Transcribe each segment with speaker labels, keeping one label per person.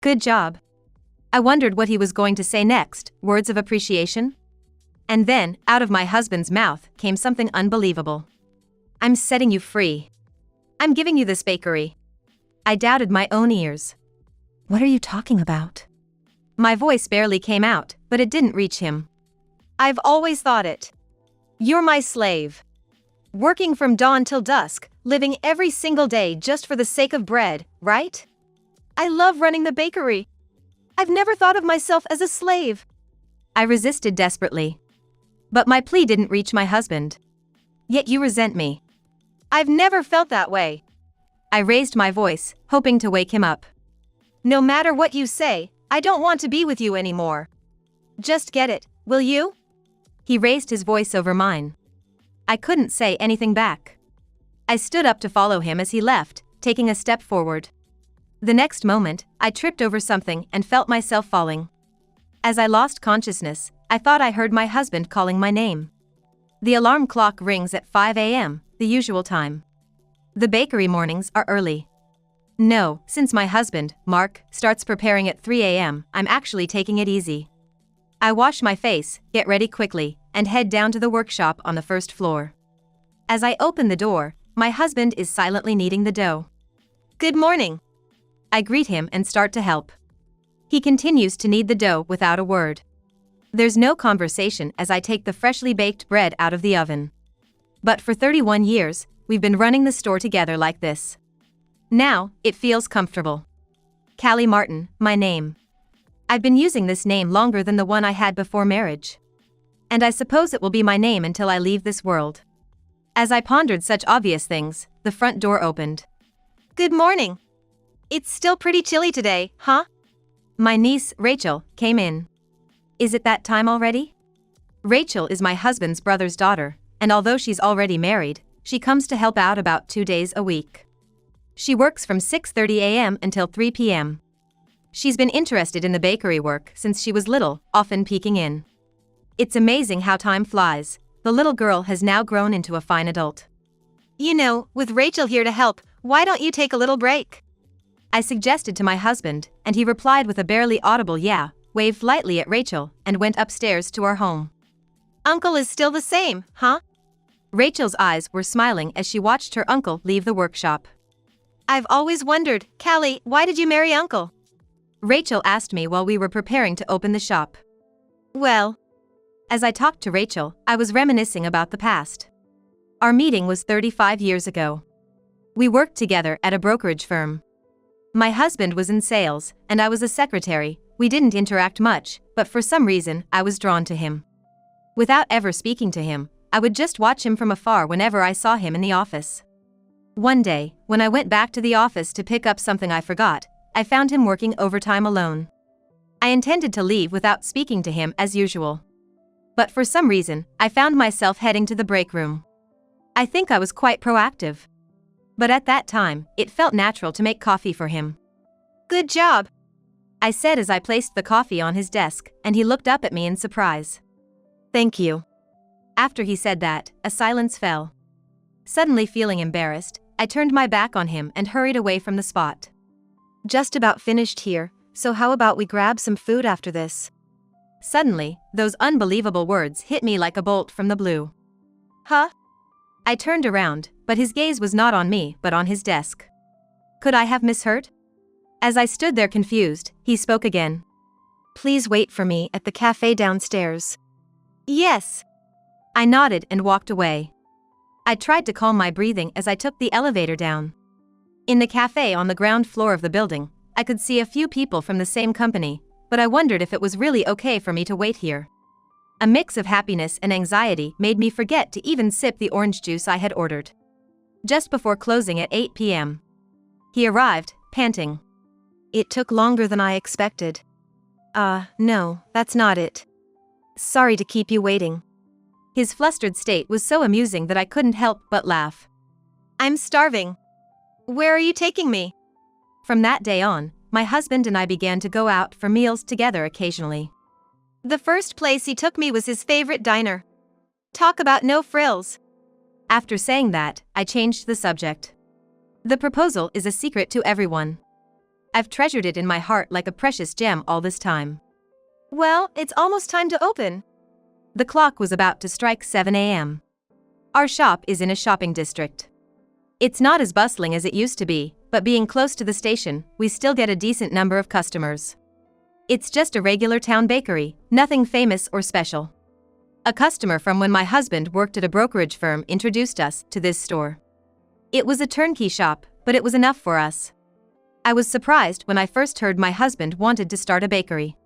Speaker 1: Good job. I wondered what he was going to say next, words of appreciation? And then, out of my husband's mouth, came something unbelievable. I'm setting you free. I'm giving you this bakery. I doubted my own ears. What are you talking about? My voice barely came out, but it didn't reach him. I've always thought it. You're my slave. Working from dawn till dusk, living every single day just for the sake of bread, right? I love running the bakery. I've never thought of myself as a slave. I resisted desperately. But my plea didn't reach my husband. Yet you resent me. I've never felt that way. I raised my voice, hoping to wake him up. No matter what you say, I don't want to be with you anymore. Just get it, will you? He raised his voice over mine. I couldn't say anything back. I stood up to follow him as he left, taking a step forward. The next moment, I tripped over something and felt myself falling. As I lost consciousness, I thought I heard my husband calling my name. The alarm clock rings at 5 a.m., the usual time. The bakery mornings are early. No, since my husband, Mark, starts preparing at 3 a.m., I'm actually taking it easy. I wash my face, get ready quickly, and head down to the workshop on the first floor. As I open the door, my husband is silently kneading the dough. Good morning. I greet him and start to help. He continues to knead the dough without a word. There's no conversation as I take the freshly baked bread out of the oven. But for 31 years, we've been running the store together like this. Now, it feels comfortable. Callie Martin, my name. I've been using this name longer than the one I had before marriage. And I suppose it will be my name until I leave this world. As I pondered such obvious things, the front door opened. Good morning. It's still pretty chilly today, huh? My niece, Rachel, came in. Is it that time already? Rachel is my husband's brother's daughter, and although she's already married, she comes to help out about 2 days a week. She works from 6:30 a.m. until 3 p.m. She's been interested in the bakery work since she was little, often peeking in. It's amazing how time flies. The little girl has now grown into a fine adult. You know, with Rachel here to help, why don't you take a little break? I suggested to my husband, and he replied with a barely audible yeah, waved lightly at Rachel, and went upstairs to our home. Uncle is still the same, huh? Rachel's eyes were smiling as she watched her uncle leave the workshop. I've always wondered, Callie, why did you marry Uncle? Rachel asked me while we were preparing to open the shop. Well, as I talked to Rachel, I was reminiscing about the past. Our meeting was 35 years ago. We worked together at a brokerage firm. My husband was in sales, and I was a secretary. We didn't interact much, but for some reason, I was drawn to him. Without ever speaking to him, I would just watch him from afar whenever I saw him in the office. One day, when I went back to the office to pick up something I forgot, I found him working overtime alone. I intended to leave without speaking to him as usual. But for some reason, I found myself heading to the break room. I think I was quite proactive. But at that time, it felt natural to make coffee for him. Good job, I said as I placed the coffee on his desk, and he looked up at me in surprise. Thank you. After he said that, a silence fell. Suddenly feeling embarrassed, I turned my back on him and hurried away from the spot. Just about finished here, so how about we grab some food after this? Suddenly, those unbelievable words hit me like a bolt from the blue. Huh? I turned around, but his gaze was not on me but on his desk. Could I have misheard? As I stood there confused, he spoke again. Please wait for me at the cafe downstairs. Yes. I nodded and walked away. I tried to calm my breathing as I took the elevator down. In the cafe on the ground floor of the building, I could see a few people from the same company, but I wondered if it was really okay for me to wait here. A mix of happiness and anxiety made me forget to even sip the orange juice I had ordered. Just before closing at 8 p.m. He arrived, panting. It took longer than I expected. No, that's not it. Sorry to keep you waiting. His flustered state was so amusing that I couldn't help but laugh. I'm starving. Where are you taking me? From that day on, my husband and I began to go out for meals together occasionally. The first place he took me was his favorite diner. Talk about no frills. After saying that, I changed the subject. The proposal is a secret to everyone. I've treasured it in my heart like a precious gem all this time. Well, it's almost time to open. The clock was about to strike 7 a.m. Our shop is in a shopping district. It's not as bustling as it used to be, but being close to the station, we still get a decent number of customers. It's just a regular town bakery, nothing famous or special. A customer from when my husband worked at a brokerage firm introduced us to this store. It was a turnkey shop, but it was enough for us. I was surprised when I first heard my husband wanted to start a bakery.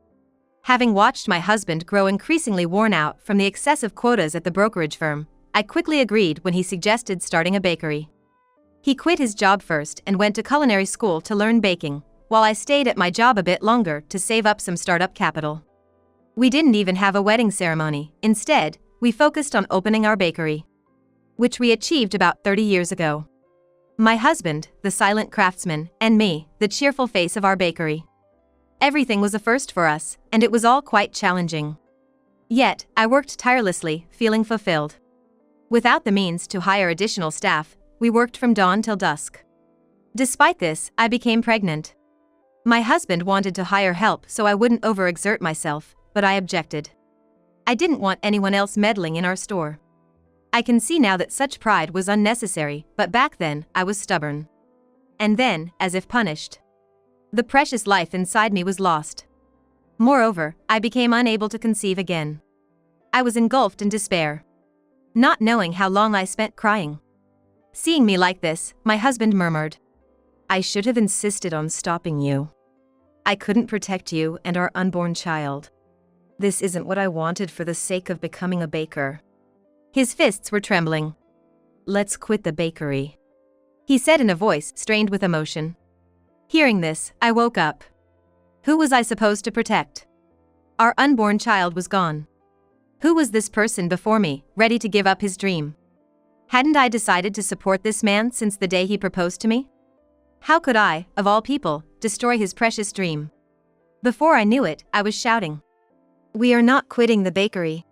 Speaker 1: Having watched my husband grow increasingly worn out from the excessive quotas at the brokerage firm, I quickly agreed when he suggested starting a bakery. He quit his job first and went to culinary school to learn baking, while I stayed at my job a bit longer to save up some startup capital. We didn't even have a wedding ceremony. Instead, we focused on opening our bakery, which we achieved about 30 years ago. My husband, the silent craftsman, and me, the cheerful face of our bakery. Everything was a first for us, and it was all quite challenging. Yet, I worked tirelessly, feeling fulfilled. Without the means to hire additional staff, we worked from dawn till dusk. Despite this, I became pregnant. My husband wanted to hire help so I wouldn't overexert myself, but I objected. I didn't want anyone else meddling in our store. I can see now that such pride was unnecessary, but back then, I was stubborn. And then, as if punished, the precious life inside me was lost. Moreover, I became unable to conceive again. I was engulfed in despair, not knowing how long I spent crying. Seeing me like this, my husband murmured, "I should have insisted on stopping you. I couldn't protect you and our unborn child. This isn't what I wanted for the sake of becoming a baker." His fists were trembling. "Let's quit the bakery," he said in a voice strained with emotion. Hearing this, I woke up. Who was I supposed to protect? Our unborn child was gone. Who was this person before me, ready to give up his dream? Hadn't I decided to support this man since the day he proposed to me? How could I, of all people, destroy his precious dream? Before I knew it, I was shouting, "We are not quitting the bakery."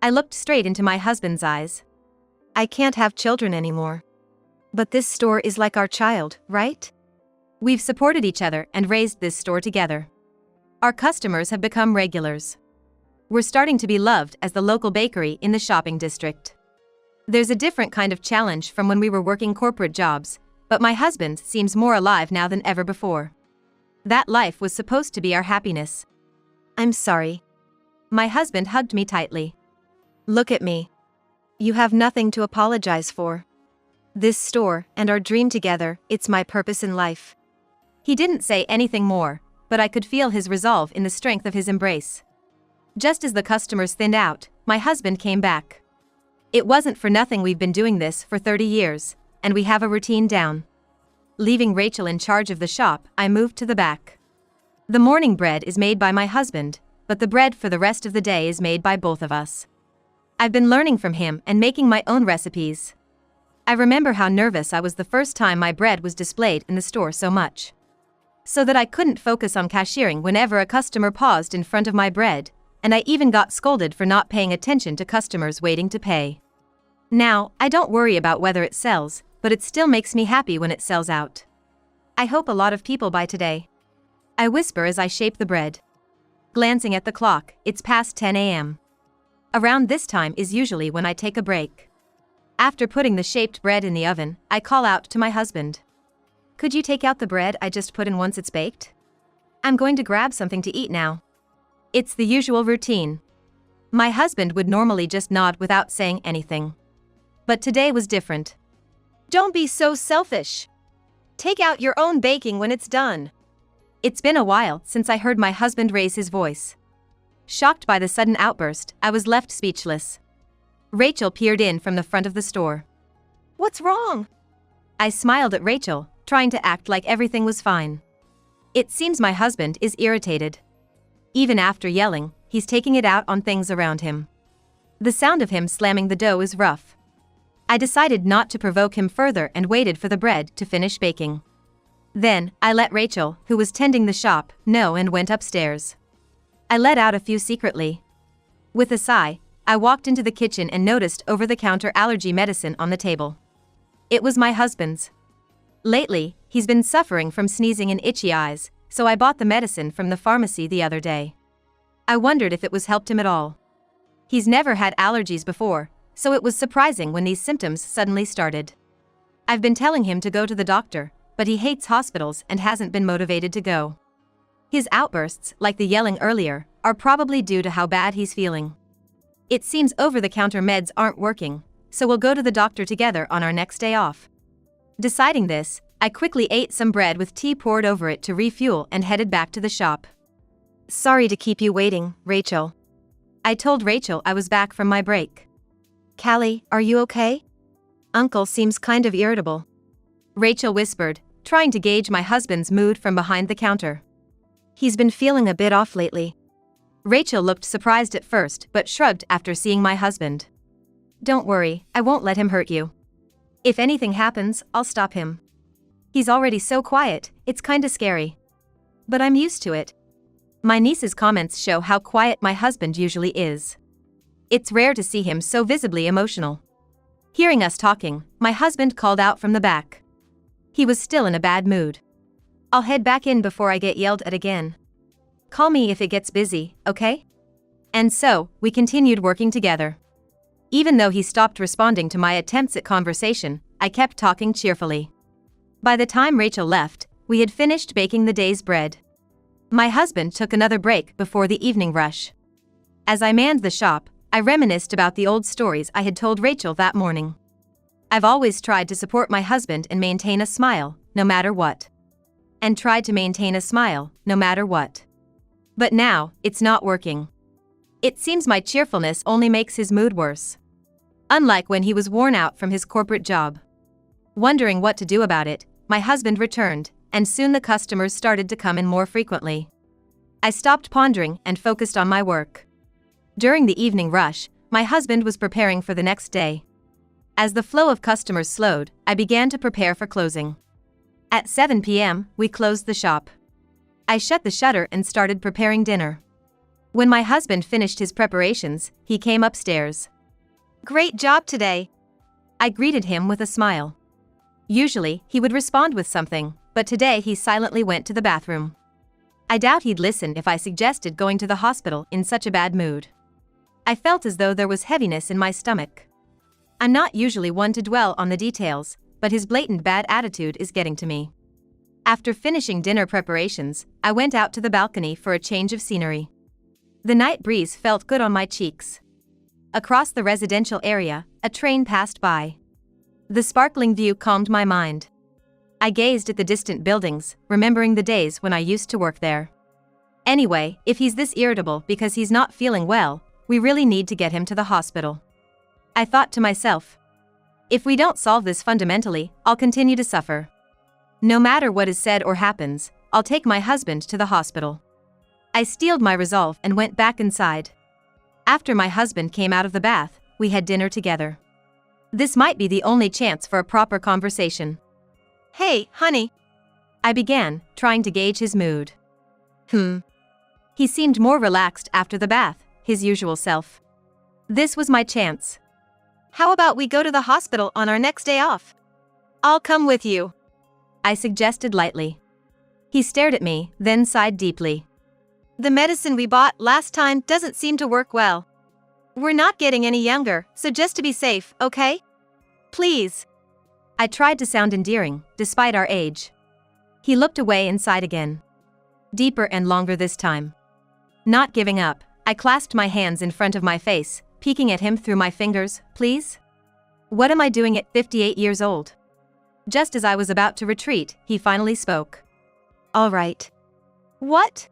Speaker 1: I looked straight into my husband's eyes. "I can't have children anymore. But this store is like our child, right? We've supported each other and raised this store together. Our customers have become regulars. We're starting to be loved as the local bakery in the shopping district. There's a different kind of challenge from when we were working corporate jobs, but my husband seems more alive now than ever before. That life was supposed to be our happiness." "I'm sorry." My husband hugged me tightly. "Look at me. You have nothing to apologize for. This store and our dream together, it's my purpose in life." He didn't say anything more, but I could feel his resolve in the strength of his embrace. Just as the customers thinned out, my husband came back. "It wasn't for nothing we've been doing this for 30 years, and we have a routine down." Leaving Rachel in charge of the shop, I moved to the back. The morning bread is made by my husband, but the bread for the rest of the day is made by both of us. I've been learning from him and making my own recipes. I remember how nervous I was the first time my bread was displayed in the store so much so that I couldn't focus on cashiering whenever a customer paused in front of my bread, and I even got scolded for not paying attention to customers waiting to pay. Now, I don't worry about whether it sells, but it still makes me happy when it sells out. I hope a lot of people buy today. I whisper as I shape the bread. Glancing at the clock, it's past 10 a.m. Around this time is usually when I take a break. After putting the shaped bread in the oven, I call out to my husband. "Could you take out the bread I just put in once it's baked? I'm going to grab something to eat now." It's the usual routine. My husband would normally just nod without saying anything. But today was different. "Don't be so selfish. Take out your own baking when it's done." It's been a while since I heard my husband raise his voice. Shocked by the sudden outburst, I was left speechless. Rachel peered in from the front of the store. "What's wrong?" I smiled at Rachel, trying to act like everything was fine. It seems my husband is irritated. Even after yelling, he's taking it out on things around him. The sound of him slamming the dough is rough. I decided not to provoke him further and waited for the bread to finish baking. Then, I let Rachel, who was tending the shop, know and went upstairs. I let out a few secretly. With a sigh, I walked into the kitchen and noticed over-the-counter allergy medicine on the table. It was my husband's. Lately, he's been suffering from sneezing and itchy eyes, so I bought the medicine from the pharmacy the other day. I wondered if it was helped him at all. He's never had allergies before, so it was surprising when these symptoms suddenly started. I've been telling him to go to the doctor, but he hates hospitals and hasn't been motivated to go. His outbursts, like the yelling earlier, are probably due to how bad he's feeling. It seems over-the-counter meds aren't working, so we'll go to the doctor together on our next day off. Deciding this, I quickly ate some bread with tea poured over it to refuel and headed back to the shop. Sorry to keep you waiting, Rachel. I told Rachel I was back from my break. Callie, are you okay? Uncle seems kind of irritable. Rachel whispered, trying to gauge my husband's mood from behind the counter. He's been feeling a bit off lately. Rachel looked surprised at first but shrugged after seeing my husband. Don't worry, I won't let him hurt you. If anything happens, I'll stop him. He's already so quiet, it's kinda scary. But I'm used to it. My niece's comments show how quiet my husband usually is. It's rare to see him so visibly emotional. Hearing us talking, my husband called out from the back. He was still in a bad mood. I'll head back in before I get yelled at again. Call me if it gets busy, okay? And so, we continued working together. Even though he stopped responding to my attempts at conversation, I kept talking cheerfully. By the time Rachel left, we had finished baking the day's bread. My husband took another break before the evening rush. As I manned the shop, I reminisced about the old stories I had told Rachel that morning. I've always tried to support my husband and maintain a smile, no matter what. And tried to maintain a smile, no matter what. But now, it's not working. It seems my cheerfulness only makes his mood worse. Unlike when he was worn out from his corporate job. Wondering what to do about it, my husband returned, and soon the customers started to come in more frequently. I stopped pondering and focused on my work. During the evening rush, my husband was preparing for the next day. As the flow of customers slowed, I began to prepare for closing. At 7 p.m., we closed the shop. I shut the shutter and started preparing dinner. When my husband finished his preparations, he came upstairs. Great job today. I greeted him with a smile. Usually, he would respond with something, but today he silently went to the bathroom. I doubt he'd listen if I suggested going to the hospital in such a bad mood. I felt as though there was heaviness in my stomach. I'm not usually one to dwell on the details, but his blatant bad attitude is getting to me. After finishing dinner preparations, I went out to the balcony for a change of scenery. The night breeze felt good on my cheeks. Across the residential area, a train passed by. The sparkling view calmed my mind. I gazed at the distant buildings, remembering the days when I used to work there. Anyway, if he's this irritable because he's not feeling well, we really need to get him to the hospital. I thought to myself. If we don't solve this fundamentally, I'll continue to suffer. No matter what is said or happens, I'll take my husband to the hospital. I steeled my resolve and went back inside. After my husband came out of the bath, we had dinner together. This might be the only chance for a proper conversation. Hey, honey. I began, trying to gauge his mood. He seemed more relaxed after the bath, his usual self. This was my chance. How about we go to the hospital on our next day off? I'll come with you, I suggested lightly. He stared at me, then sighed deeply. The medicine we bought last time doesn't seem to work well. We're not getting any younger, so just to be safe, okay? Please. I tried to sound endearing, despite our age. He looked away and sighed again. Deeper and longer this time. Not giving up, I clasped my hands in front of my face, peeking at him through my fingers. Please? What am I doing at 58 years old? Just as I was about to retreat, he finally spoke. All right. What?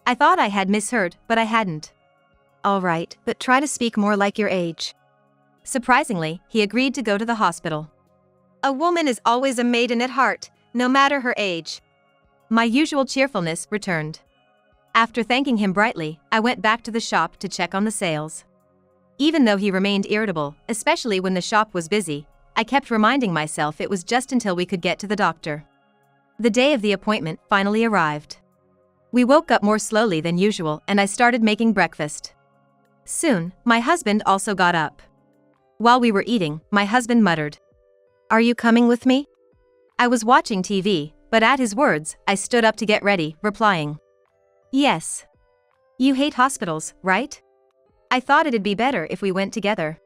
Speaker 1: I thought I had misheard, but I hadn't. All right, but try to speak more like your age. Surprisingly, he agreed to go to the hospital. A woman is always a maiden at heart, no matter her age. My usual cheerfulness returned. After thanking him brightly, I went back to the shop to check on the sales. Even though he remained irritable, especially when the shop was busy, I kept reminding myself it was just until we could get to the doctor. The day of the appointment finally arrived. We woke up more slowly than usual and I started making breakfast. Soon, my husband also got up. While we were eating, my husband muttered, "Are you coming with me?" I was watching TV, but at his words, I stood up to get ready, replying, "Yes. You hate hospitals, right? I thought it'd be better if we went together."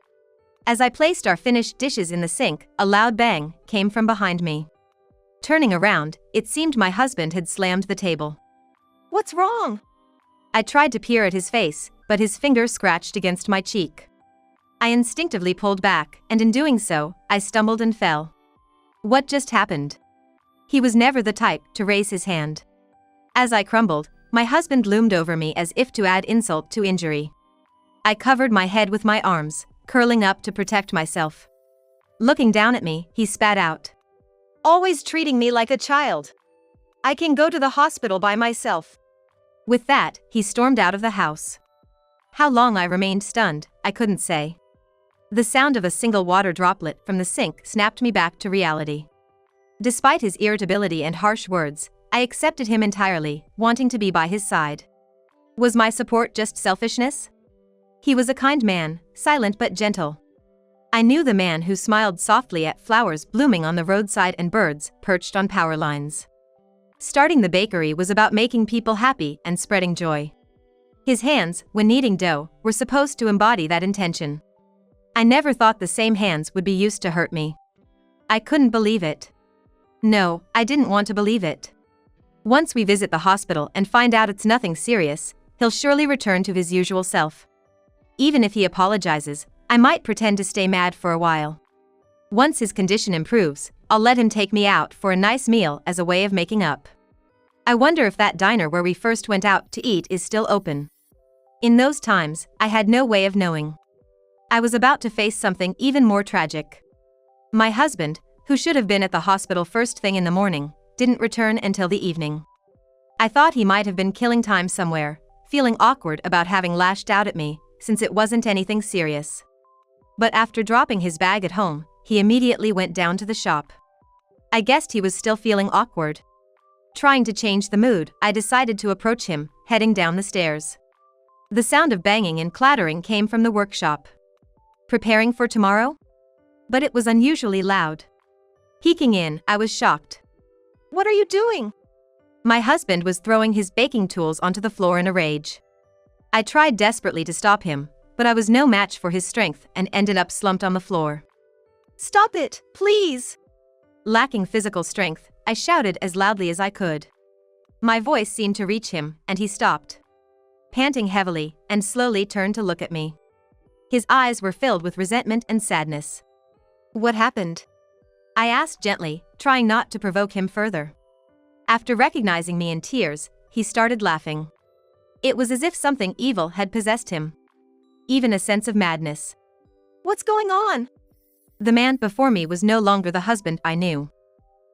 Speaker 1: As I placed our finished dishes in the sink, a loud bang came from behind me. Turning around, it seemed my husband had slammed the table. "What's wrong?" I tried to peer at his face, but his finger scratched against my cheek. I instinctively pulled back, and in doing so, I stumbled and fell. What just happened? He was never the type to raise his hand. As I crumbled, my husband loomed over me as if to add insult to injury. I covered my head with my arms, curling up to protect myself. Looking down at me, he spat out, "Always treating me like a child. I can go to the hospital by myself." With that, he stormed out of the house. How long I remained stunned, I couldn't say. The sound of a single water droplet from the sink snapped me back to reality. Despite his irritability and harsh words, I accepted him entirely, wanting to be by his side. Was my support just selfishness? He was a kind man, silent but gentle. I knew the man who smiled softly at flowers blooming on the roadside and birds perched on power lines. Starting the bakery was about making people happy and spreading joy. His hands, when kneading dough, were supposed to embody that intention. I never thought the same hands would be used to hurt me. I couldn't believe it. No, I didn't want to believe it. Once we visit the hospital and find out it's nothing serious, he'll surely return to his usual self. Even if he apologizes, I might pretend to stay mad for a while. Once his condition improves, I'll let him take me out for a nice meal as a way of making up. I wonder if that diner where we first went out to eat is still open. In those times, I had no way of knowing. I was about to face something even more tragic. My husband, who should have been at the hospital first thing in the morning, didn't return until the evening. I thought he might have been killing time somewhere, feeling awkward about having lashed out at me, since it wasn't anything serious. But after dropping his bag at home, he immediately went down to the shop. I guessed he was still feeling awkward. Trying to change the mood, I decided to approach him, heading down the stairs. The sound of banging and clattering came from the workshop. Preparing for tomorrow? But it was unusually loud. Peeking in, I was shocked. "What are you doing?" My husband was throwing his baking tools onto the floor in a rage. I tried desperately to stop him, but I was no match for his strength and ended up slumped on the floor. "Stop it, please!" Lacking physical strength, I shouted as loudly as I could. My voice seemed to reach him, and he stopped, panting heavily, and slowly turned to look at me. His eyes were filled with resentment and sadness. "What happened?" I asked gently, trying not to provoke him further. After recognizing me in tears, he started laughing. It was as if something evil had possessed him. Even a sense of madness. "What's going on?" The man before me was no longer the husband I knew.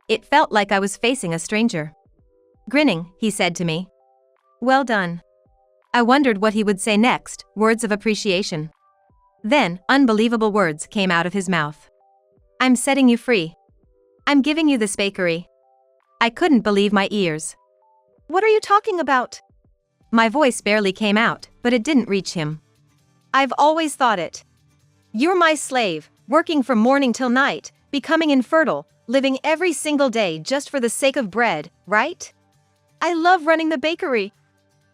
Speaker 1: It felt like I was facing a stranger. Grinning, he said to me, "Well done." I wondered what he would say next, words of appreciation. Then, unbelievable words came out of his mouth. "I'm setting you free. I'm giving you this bakery." I couldn't believe my ears. "What are you talking about?" My voice barely came out, but it didn't reach him. "I've always thought it. You're my slave, working from morning till night, becoming infertile, living every single day just for the sake of bread, right? I love running the bakery.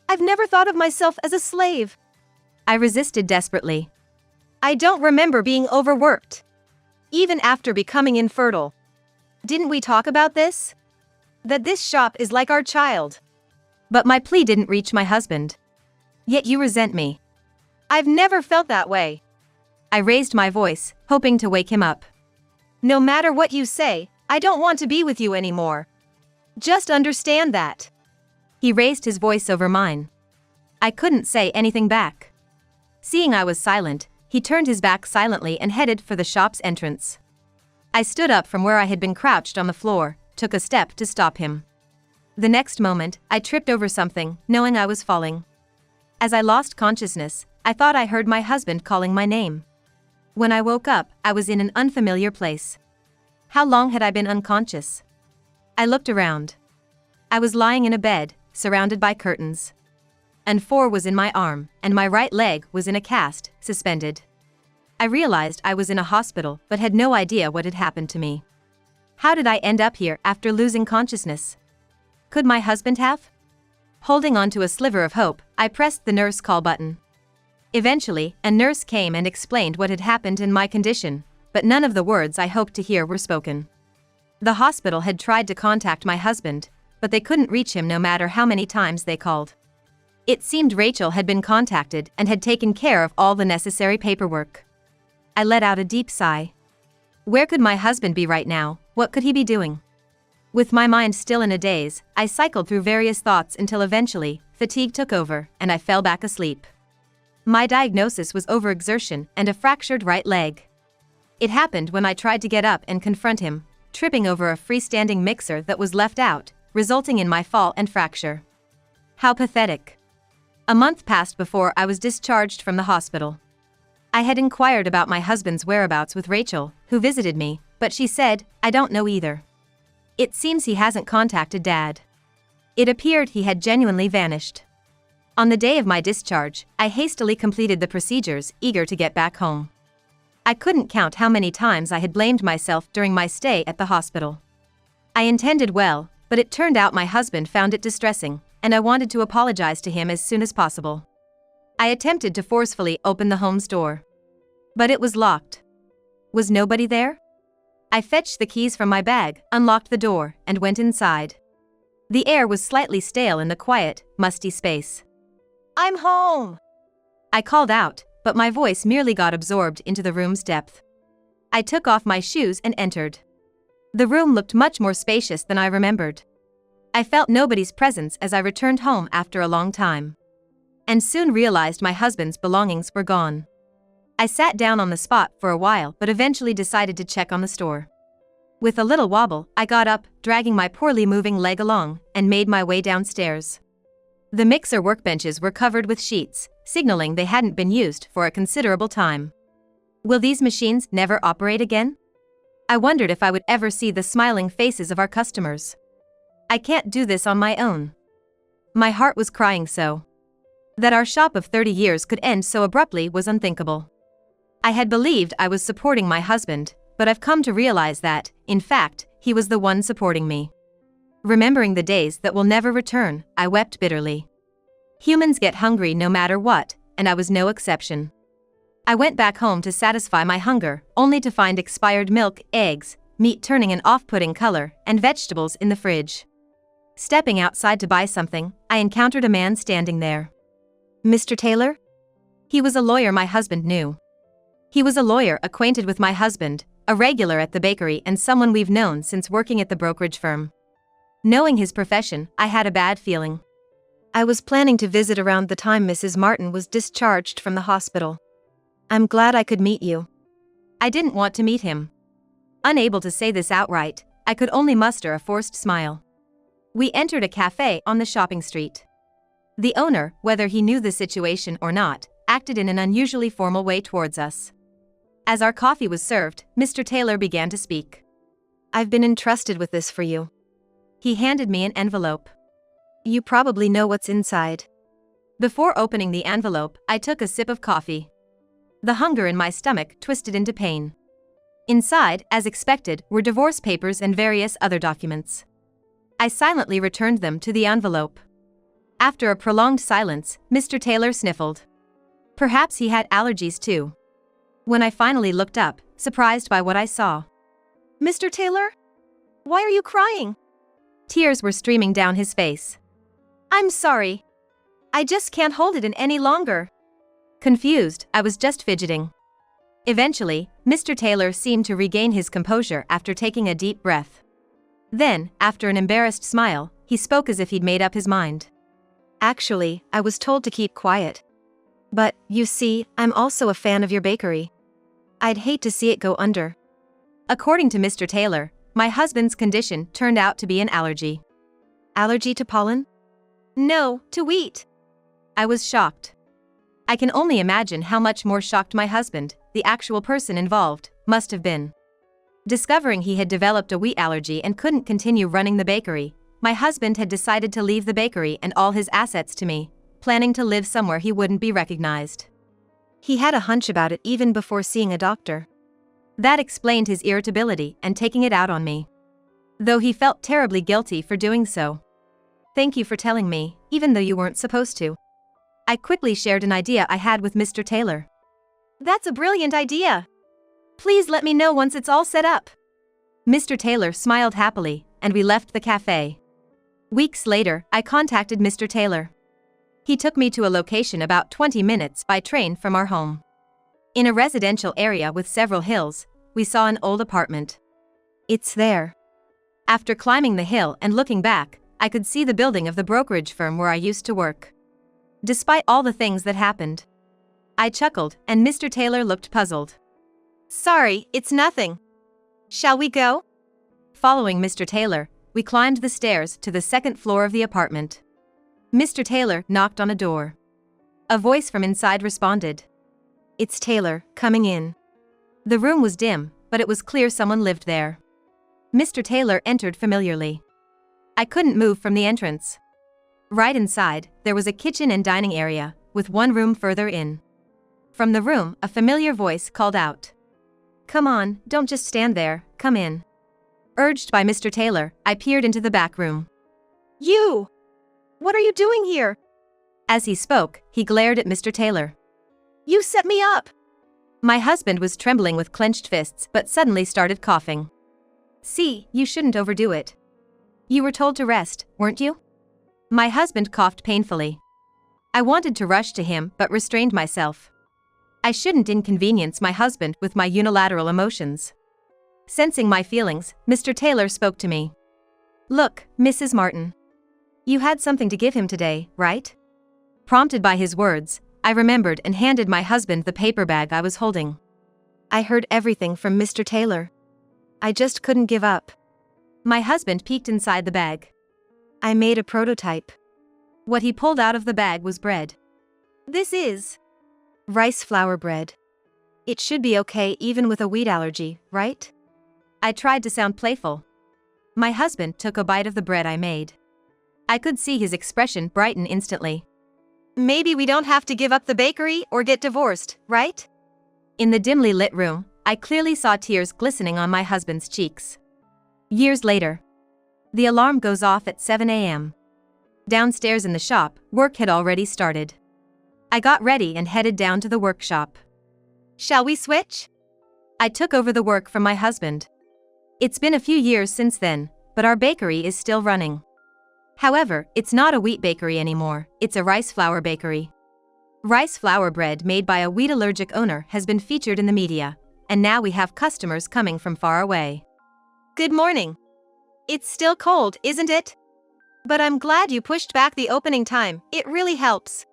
Speaker 1: I've never thought of myself as a slave." I resisted desperately. "I don't remember being overworked. Even after becoming infertile. Didn't we talk about this? That this shop is like our child." But my plea didn't reach my husband. "Yet you resent me." "I've never felt that way." I raised my voice, hoping to wake him up. "No matter what you say, I don't want to be with you anymore. Just understand that." He raised his voice over mine. I couldn't say anything back. Seeing I was silent, he turned his back silently and headed for the shop's entrance. I stood up from where I had been crouched on the floor, took a step to stop him. The next moment, I tripped over something, knowing I was falling. As I lost consciousness, I thought I heard my husband calling my name. When I woke up, I was in an unfamiliar place. How long had I been unconscious? I looked around. I was lying in a bed, surrounded by curtains. And 4 was in my arm, and my right leg was in a cast, suspended. I realized I was in a hospital but had no idea what had happened to me. How did I end up here after losing consciousness? Could my husband have? Holding on to a sliver of hope, I pressed the nurse call button. Eventually, a nurse came and explained what had happened in my condition, but none of the words I hoped to hear were spoken. The hospital had tried to contact my husband, but they couldn't reach him no matter how many times they called. It seemed Rachel had been contacted and had taken care of all the necessary paperwork. I let out a deep sigh. Where could my husband be right now? What could he be doing? With my mind still in a daze, I cycled through various thoughts until eventually, fatigue took over, and I fell back asleep. My diagnosis was overexertion and a fractured right leg. It happened when I tried to get up and confront him, tripping over a freestanding mixer that was left out, resulting in my fall and fracture. How pathetic. A month passed before I was discharged from the hospital. I had inquired about my husband's whereabouts with Rachel, who visited me, but she said, "I don't know either. It seems he hasn't contacted Dad." It appeared he had genuinely vanished. On the day of my discharge, I hastily completed the procedures, eager to get back home. I couldn't count how many times I had blamed myself during my stay at the hospital. I intended well, but it turned out my husband found it distressing, and I wanted to apologize to him as soon as possible. I attempted to forcefully open the home's door. But it was locked. Was nobody there? I fetched the keys from my bag, unlocked the door, and went inside. The air was slightly stale in the quiet, musty space. "I'm home!" I called out, but my voice merely got absorbed into the room's depth. I took off my shoes and entered. The room looked much more spacious than I remembered. I felt nobody's presence as I returned home after a long time. And soon realized my husband's belongings were gone. I sat down on the spot for a while but eventually decided to check on the store. With a little wobble, I got up, dragging my poorly moving leg along, and made my way downstairs. The mixer workbenches were covered with sheets, signaling they hadn't been used for a considerable time. Will these machines never operate again? I wondered if I would ever see the smiling faces of our customers. I can't do this on my own. My heart was crying so. That our shop of 30 years could end so abruptly was unthinkable. I had believed I was supporting my husband, but I've come to realize that, in fact, he was the one supporting me. Remembering the days that will never return, I wept bitterly. Humans get hungry no matter what, and I was no exception. I went back home to satisfy my hunger, only to find expired milk, eggs, meat turning an off-putting color, and vegetables in the fridge. Stepping outside to buy something, I encountered a man standing there. "Mr. Taylor?" He was a lawyer my husband knew. He was a lawyer acquainted with my husband, a regular at the bakery and someone we've known since working at the brokerage firm. Knowing his profession, I had a bad feeling. "I was planning to visit around the time Mrs. Martin was discharged from the hospital. I'm glad I could meet you." I didn't want to meet him. Unable to say this outright, I could only muster a forced smile. We entered a cafe on the shopping street. The owner, whether he knew the situation or not, acted in an unusually formal way towards us. As our coffee was served, Mr. Taylor began to speak. "I've been entrusted with this for you." He handed me an envelope. "You probably know what's inside." Before opening the envelope, I took a sip of coffee. The hunger in my stomach twisted into pain. Inside, as expected, were divorce papers and various other documents. I silently returned them to the envelope. After a prolonged silence, Mr. Taylor sniffled. Perhaps he had allergies too. When I finally looked up, surprised by what I saw. "Mr. Taylor? Why are you crying?" Tears were streaming down his face. "I'm sorry. I just can't hold it in any longer." Confused, I was just fidgeting. Eventually, Mr. Taylor seemed to regain his composure after taking a deep breath. Then, after an embarrassed smile, he spoke as if he'd made up his mind. "Actually, I was told to keep quiet. But, you see, I'm also a fan of your bakery. I'd hate to see it go under." According to Mr. Taylor, my husband's condition turned out to be an allergy. Allergy to pollen? No, to wheat. I was shocked. I can only imagine how much more shocked my husband, the actual person involved, must have been. Discovering he had developed a wheat allergy and couldn't continue running the bakery, my husband had decided to leave the bakery and all his assets to me, planning to live somewhere he wouldn't be recognized. He had a hunch about it even before seeing a doctor. That explained his irritability and taking it out on me. though he felt terribly guilty for doing so. Thank you for telling me, even though you weren't supposed to. I quickly shared an idea I had with Mr. Taylor. That's a brilliant idea. Please let me know once it's all set up. Mr. Taylor smiled happily, and we left the cafe. Weeks later, I contacted Mr. Taylor. He took me to a location about 20 minutes by train from our home. In a residential area with several hills, we saw an old apartment. It's there. After climbing the hill and looking back, I could see the building of the brokerage firm where I used to work. Despite all the things that happened, I chuckled, and Mr. Taylor looked puzzled. Sorry, it's nothing. Shall we go? Following Mr. Taylor, we climbed the stairs to the second floor of the apartment. Mr. Taylor knocked on a door. A voice from inside responded. It's Taylor, coming in. The room was dim, but it was clear someone lived there. Mr. Taylor entered familiarly. I couldn't move from the entrance. Right inside, there was a kitchen and dining area, with one room further in. From the room, a familiar voice called out. Come on, don't just stand there, come in. Urged by Mr. Taylor, I peered into the back room. You! What are you doing here? As he spoke, he glared at Mr. Taylor. You set me up! My husband was trembling with clenched fists but suddenly started coughing. See, you shouldn't overdo it. You were told to rest, weren't you? My husband coughed painfully. I wanted to rush to him but restrained myself. I shouldn't inconvenience my husband with my unilateral emotions. Sensing my feelings, Mr. Taylor spoke to me. Look, Mrs. Martin. You had something to give him today, right? Prompted by his words, I remembered and handed my husband the paper bag I was holding. I heard everything from Mr. Taylor. I just couldn't give up. My husband peeked inside the bag. I made a prototype. What he pulled out of the bag was bread. This is rice flour bread. It should be okay even with a wheat allergy, right? I tried to sound playful. My husband took a bite of the bread I made. I could see his expression brighten instantly. Maybe we don't have to give up the bakery or get divorced, right? In the dimly lit room, I clearly saw tears glistening on my husband's cheeks. Years later. The alarm goes off at 7 a.m. Downstairs in the shop, work had already started. I got ready and headed down to the workshop. Shall we switch? I took over the work from my husband. It's been a few years since then, but our bakery is still running. However, it's not a wheat bakery anymore, it's a rice flour bakery. Rice flour bread made by a wheat allergic owner has been featured in the media, and now we have customers coming from far away. Good morning. It's still cold, isn't it? But I'm glad you pushed back the opening time, it really helps.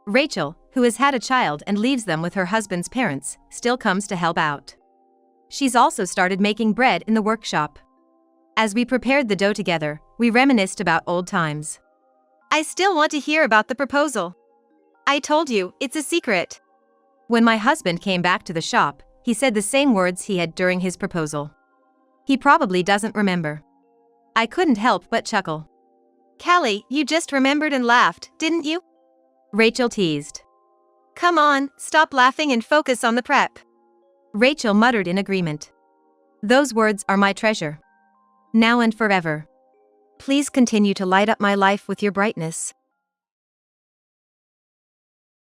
Speaker 1: Rachel, who has had a child and leaves them with her husband's parents, still comes to help out. She's also started making bread in the workshop. As we prepared the dough together, we reminisced about old times. I still want to hear about the proposal. I told you, it's a secret. When my husband came back to the shop, he said the same words he had during his proposal. He probably doesn't remember. I couldn't help but chuckle. Callie, you just remembered and laughed, didn't you? Rachel teased. Come on, stop laughing and focus on the prep. Rachel muttered in agreement. Those words are my treasure. Now and forever. Please continue to light up my life with your brightness.